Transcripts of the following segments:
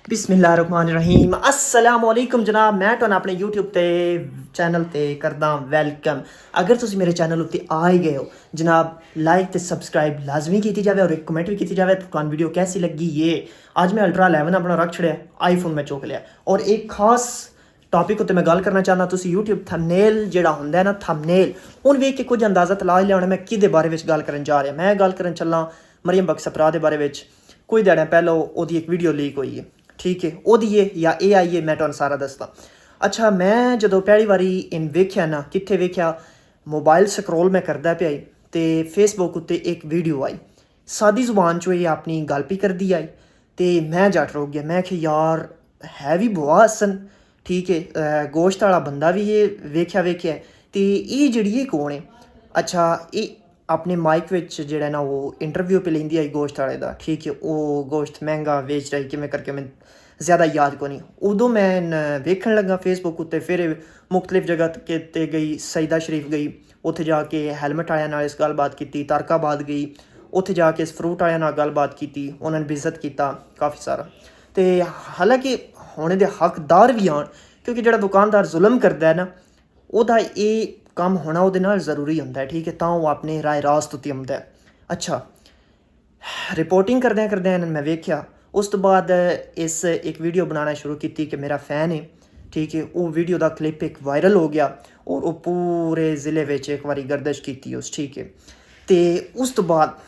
बिस्मिल्लाहिर्रहमानिर्रहीम अस्सलामुअलैकुम जनाब। मैं तुहानू अपने यूट्यूब ते चैनल ते करदा वैलकम। अगर तुसी मेरे चैनल उत्ते आ ही गए हो जनाब, लाइक ते सब्सक्राइब लाजमी की जाए और एक कमेंट भी की जाए तुहानू वीडियो कैसी लगी। ये आज मैं अल्ट्रा 11 अपना रख छड़िया, आईफोन मैं चुक लिया और एक खास टॉपिक उत्ते मैं गल करना चाहना। तुसी यूट्यूब थंबनेल जेड़ा हुंदा है ना, थंबनेल उन वेख के कुछ अंदाज़ा तला ही लिया मैं किहदे बारे विच गल करन जा रहा। मैं गल करन चला मरियम बख्श सप्रा दे बारे विच। कोई ध्याड़ा पहले ओदी एक वीडियो लीक हुई है, ठीक है, ओदी है या AI है, मैं तुहानू सारा दसदा। अच्छा, मैं जो पहली बारी इन वेख्या ना, कित्थे वेख्या, मोबाइल स्क्रोल मैं करदा पिया ते फेसबुक उत्ते एक वीडियो आई, सादी जुबान चो ये अपनी गल भी करदी आई ते मैं जट रोक गया। मैं आखेआ यार है भी बुआ हसन, ठीक है, गोश्त वाला बंदा भी ये वेख्या ते ये जेह्ड़ी ये कौन है। अच्छा, ये अपने माइक विच जेह्ड़ा ना वो इंटरव्यू पे लेंदी आई गोश्त वाले दा, ठीक है, वो गोश्त महंगा बेच रही किमें करके मैं ज़्यादा याद को नहीं। उदों मैं वेखन लगा फेसबुक उत्ते, फिर मुख्तलिफ जगह ते गई, सईदा शरीफ गई, उत्थे जाके हैलमेट वालियां नाल इस गलबात की, तारकाबाद गई, उत्थे जाके इस फ्रूट वालियां नाल गलबात की, उन्होंने बेइज्जत किया काफ़ी सारा। तो हालांकि होने दे हकदार भी आन, क्योंकि जो दुकानदार जुल्म करता है ना, ਉਹਦਾ ਇਹ ਕੰਮ होना ਉਹਦੇ ਨਾਲ ज़रूरी ਹੁੰਦਾ है, ठीक है, ਤਾਂ ਉਹ ਆਪਣੇ ਰਾਏ ਰਾਸਤ ਉੱਤੇ ਆਉਂਦਾ है। अच्छा, रिपोर्टिंग करदे मैं वेख्या, उस तो बाद इस एक वीडियो बनाना शुरू की कि मेरा फ़ैन है, ठीक है, वो वीडियो का क्लिप एक वायरल हो गया और वो पूरे ज़िले में एक बारी गर्दिश की उस, ठीक है। तो उस तो बाद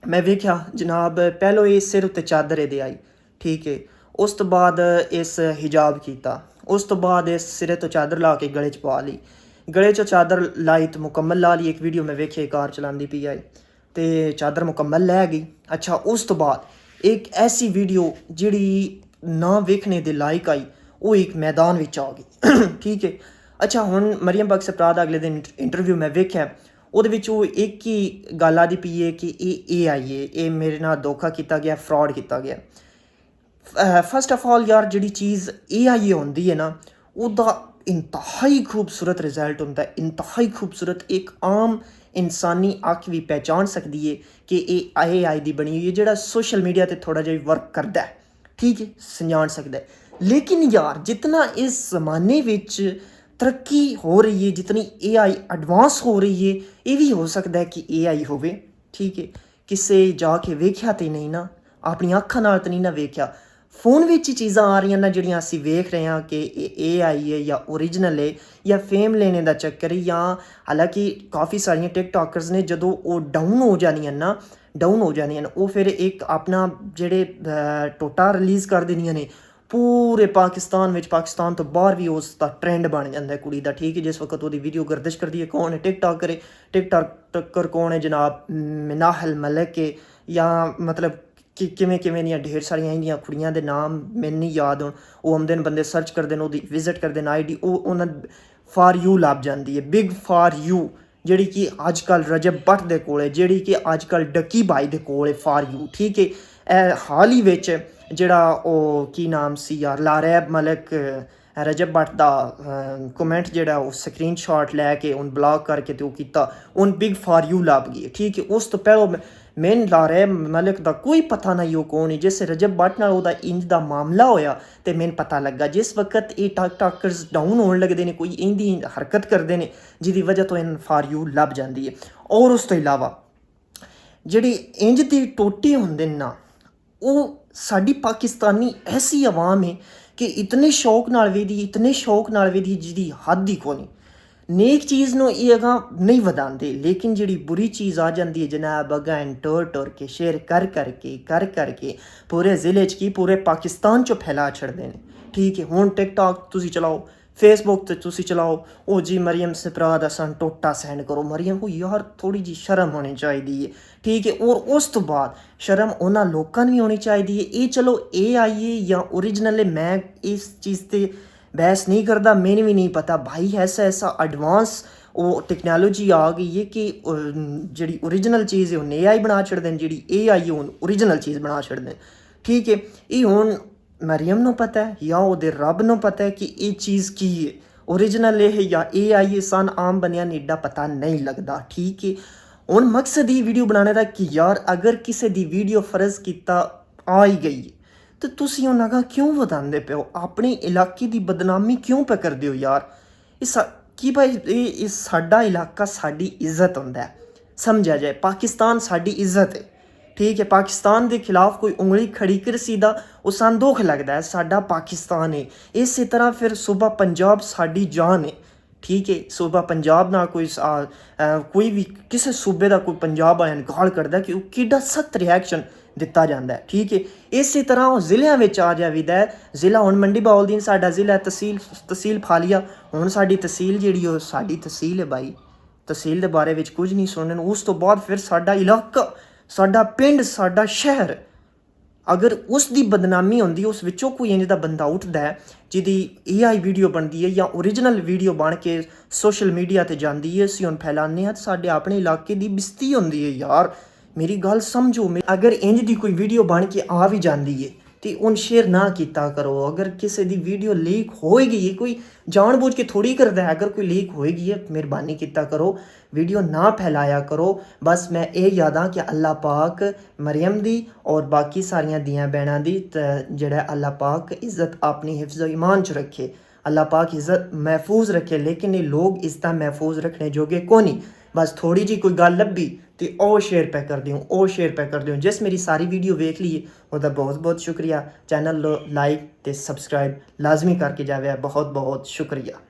मैं वेख्या जनाब, पहलो ये सिर उत्ते चादर दे आई, ठीक है, उस तो बाद इस हिजाब किया, उस तो बाद इस सिरे तो चादर ला के गले च पा ली, गले च चादर लाई तो मुकम्मल ला ली। एक वीडियो में वेखे कार चलाती पी आई तो चादर मुकम्मल लै गई। अच्छा, उस तो बाद एक ऐसी वीडियो जिहड़ी ना वेखने दे लायक आई, वो एक मैदान विच आ गई ठीक है। अच्छा, हुण मरियम बख्श सप्रा दा अगले दिन इंटरव्यू मैं वेख्या, ਉਹਦੇ ਵਿੱਚ ਉਹ ਇੱਕ ਹੀ ਗੱਲ ਆਦੀ ਪਈ ਹੈ कि ਇਹ AI है, ये मेरे नाल धोखा किया गया, फ्रॉड किया गया। फस्ट ऑफ ऑल यार, जिहड़ी चीज़ AI होंदी है ना, ਉਹਦਾ इंतहाई खूबसूरत रिजल्ट होंदा है, इंतहाई खूबसूरत। एक आम इंसानी अख भी पहचान सकती है कि ये AI दी बनी हुई है, जिहड़ा सोशल मीडिया ते थोड़ा जिहा वर्क करता है, ठीक है, संजान सकता है। लेकिन यार जितना इस ज़माने विच तरक्की हो रही है, जितनी AI एडवांस हो रही है, ये भी हो सकता है कि AI होवे, ठीक है। किसे जाके वेख्या तो नहीं ना, अपनी अखां नाल तो नहीं ना वेख्या, फोन विच ही चीज़ां आ रही ना जिहड़ियां असीं वेख रहे हैं कि AI है या ओरिजिनल है या फेम लेने का चक्कर है। या हालांकि काफ़ी सारियां टिकटॉकर्स ने जदों वो डाउन हो जानियां ना, वो फिर एक अपना जेह्ड़े टोटा रिलीज़ कर देनियां ने पूरे पाकिस्तान तो बाहर भी उसका ट्रेंड बन जाता है कुड़ी दा, ठीक है। जिस वक्त वो वीडियो गर्दिश करती है, कौन है टिकटॉकर कौन है जनाब, मिनाहल मलिक है, या मतलब कि किमें दियां ढेर सारियां इंदियां कुड़ियां दे नाम मैनूं नहीं याद होण। वो आउंदे न बंदे सर्च करते हैं, वो विजिट करते हैं ID, उन्होंने फॉर यू लभ जाती है, बिग फॉर यू, जिहड़ी कि अजकल रजब भट्ट दे कोल है, जिहड़ी कि अजकल डकी भाई दे कोल है फॉर यू, ठीक है। हाल ही विच जिहड़ा ओह की नाम सी यार, लारैब मलिक रजब भट्ट दा कमेंट जिहड़ा वो स्क्रीन शॉट लैके उन ब्लॉक करके तो कीता, उन बिग फॉर यू लभ गई, ठीक है। उस तो पहलों मैन लारैब मलिक दा कोई पता नहीं वो कौन है। जिस रजब भट्ट नाल ओहदा इंज दा मामला होया तो मैंने पता लगा, जिस वक्त ये टाकर्स डाउन होने लगते हैं, कोई इंदी हरकत करते हैं जिहदी वजह तो इन फॉर यू लभ जाती है। और उस तो इलावा जिहड़ी इंज दी टोटी होंदे ना, वो साडी पाकिस्तानी ऐसी आवाम है कि इतने शौक नाल वेदी जिहदी हद ही कोनी। नेक चीज़ नूं ये अगां नहीं वधांदे, लेकिन जिहड़ी बुरी चीज़ आ जाती है जनाब, अगां टुर के शेयर कर करके पूरे ज़िले च की पूरे पाकिस्तान चो फैला छड़दे ने, ठीक है। हुण टिकटॉक तुसी चलाओ, फेसबुक ते तुसी चलाओ, ओ जी मरियम सप्रा दा सन टोटा सेंड करो, मरियम को यार थोड़ी जी शर्म होनी चाहिए है, ठीक है। और उस तो बाद शर्म उन्हां लोकां नूं भी होनी चाहिए है। ये चलो AI है या ओरिजिनल है, मैं इस चीज़ ते बहस नहीं करता, मैंने भी नहीं पता भाई, ऐसा एडवांस वो टेक्नोलॉजी आ गई है कि जी ओरिजिनल चीज़ है उन्हें AI बना छड़ते हैं, जी AI है उन ओरिजिनल चीज़ बना छड़ते हैं, ठीक है। ये हुण मरियम नूं पता है या उहदे रब नूं पता है कि ये चीज़ की है, ओरिजिनल है या AI है, सन आम बनिया ने एडा पता नहीं लगता, ठीक है। हुण मकसद ये वीडियो बनाने का कि यार अगर किसी दी वीडियो फर्ज किया आ ही गई है ਤੇ ਤੁਸੀਂ ਉਹਨਾਂ ਦਾ ਕਿਉਂ ਵਧਾਉਂਦੇ ਪਿਓ? ਆਪਣੇ ਇਲਾਕੇ ਦੀ ਬਦਨਾਮੀ ਕਿਉਂ ਪੇ ਕਰਦੇ ਹੋ ਯਾਰ? ਕੀ ਭਾਈ ਇਹ ਸਾਡਾ ਇਲਾਕਾ ਸਾਡੀ ਇੱਜ਼ਤ ਹੁੰਦਾ ਹੈ, ਸਮਝਿਆ ਜਾਏ। ਪਾਕਿਸਤਾਨ ਸਾਡੀ ਇੱਜ਼ਤ ਹੈ, ਠੀਕ ਹੈ। ਪਾਕਿਸਤਾਨ ਦੇ ਖਿਲਾਫ ਕੋਈ ਉਂਗਲੀ ਖੜੀ ਕਰ ਸੀਦਾ ਉਹ ਸਾਨੂੰ ਦੁੱਖ ਲੱਗਦਾ ਹੈ, ਸਾਡਾ ਪਾਕਿਸਤਾਨ ਹੈ। ਇਸੇ ਤਰ੍ਹਾਂ ਫਿਰ ਸੂਬਾ ਪੰਜਾਬ ਸਾਡੀ ਜਾਨ ਹੈ, ਠੀਕ ਹੈ। ਸੂਬਾ ਪੰਜਾਬ ਨਾਲ ਕੋਈ ਵੀ ਕਿਸੇ ਸੂਬੇ ਦਾ ਕੋਈ ਪੰਜਾਬ ਵਾਲਿਆਂ ਨੂੰ ਗਾਲ ਕਰਦਾ ਕਿ ਉਹ ਕਿੱਡਾ ਸਖਤ ਰਿਐਕਸ਼ਨ ਦਿੱਤਾ ਜਾਂਦਾ ਹੈ, ਠੀਕ ਹੈ। ਇਸੇ ਤਰ੍ਹਾਂ ਉਹ ਜ਼ਿਲ੍ਹਿਆਂ ਵਿੱਚ ਆ ਜਾਵੀਦਾ ਹੈ। ਜ਼ਿਲ੍ਹਾ ਹੁਣ ਮੰਡੀ ਬਾਉਲਦੀਨ ਸਾਡਾ ਜ਼ਿਲ੍ਹਾ, ਤਹਿਸੀਲ ਫਾਲੀਆ। ਹੁਣ ਸਾਡੀ ਤਹਿਸੀਲ ਜਿਹੜੀ ਉਹ ਸਾਡੀ ਤਹਿਸੀਲ ਹੈ ਬਾਈ, ਤਹਿਸੀਲ ਦੇ ਬਾਰੇ ਵਿੱਚ ਕੁਝ ਨਹੀਂ ਸੁਣਨ ਨੂੰ। ਉਸ ਤੋਂ ਬਾਅਦ ਫਿਰ ਸਾਡਾ ਇਲਾਕਾ, ਸਾਡਾ ਪਿੰਡ, ਸਾਡਾ ਸ਼ਹਿਰ, ਅਗਰ ਉਸ ਦੀ ਬਦਨਾਮੀ ਹੁੰਦੀ, ਉਸ ਵਿੱਚੋਂ ਕੋਈ ਇੰਝ ਦਾ ਬੰਦਾ ਉੱਠਦਾ ਹੈ ਜਿਹਦੀ AI ਵੀਡੀਓ ਬਣਦੀ ਹੈ ਜਾਂ ਓਰੀਜਨਲ ਵੀਡੀਓ ਬਣ ਕੇ ਸੋਸ਼ਲ ਮੀਡੀਆ ਤੇ ਜਾਂਦੀ ਹੈ, ਅਸੀਂ ਹੁਣ ਫੈਲਾਉਂਦੇ ਹਾਂ, ਸਾਡੇ ਆਪਣੇ ਇਲਾਕੇ ਦੀ ਬਿਸਤੀ ਹੁੰਦੀ ਹੈ ਯਾਰ। ਮੇਰੀ ਗੱਲ ਸਮਝੋ। ਅਗਰ ਇੰਝ ਦੀ ਕੋਈ ਵੀਡੀਓ ਬਣ ਕੇ ਆ ਵੀ ਜਾਂਦੀ ਹੈ ਤੇ ਉਹਨ ਸ਼ੇਅਰ ਨਾ ਕੀਤਾ ਕਰੋ। ਅਗਰ ਕਿਸੇ ਦੀ ਵੀਡੀਓ ਲੀਕ ਹੋਏਗੀ, ਕੋਈ ਜਾਣਬੁੱਝ ਕੇ ਥੋੜੀ ਕਰਦਾ ਹੈ, ਅਗਰ ਕੋਈ ਲੀਕ ਹੋਏਗੀ ਹੈ, ਮਿਹਰਬਾਨੀ ਕੀਤਾ ਕਰੋ ਵੀਡੀਓ ਨਾ ਫੈਲਾਇਆ ਕਰੋ। ਬਸ ਮੈਂ ਇਹ ਯਾਦਾਂ ਕਿ ਅੱਲਾਹ ਪਾਕ ਮਰੀਮ ਦੀ ਔਰ ਬਾਕੀ ਸਾਰੀਆਂ ਦੀਆਂ ਭੈਣਾਂ ਦੀ ਜਿਹੜਾ ਅੱਲਾਹ ਪਾਕ ਇੱਜ਼ਤ ਆਪਣੀ ਹਿਫਜ਼ ਈਮਾਨ 'ਚ ਰੱਖੇ, ਅੱਲਾਹ ਪਾਕ ਇੱਜ਼ਤ महफूज रखे। लेकिन ये लोग इज्जत महफूज रखने जोगे को नहीं। बस थोड़ी जी कोई गल लभी तो ਉਹ शेयर पै कर दिओ, ਉਹ शेयर पै कर दिओ। जिस मेरी सारी वीडियो वेख ली ਉਹਦਾ बहुत बहुत शुक्रिया। चैनल लाइक तो सबसक्राइब लाजमी करके जावे, बहुत बहुत शुक्रिया।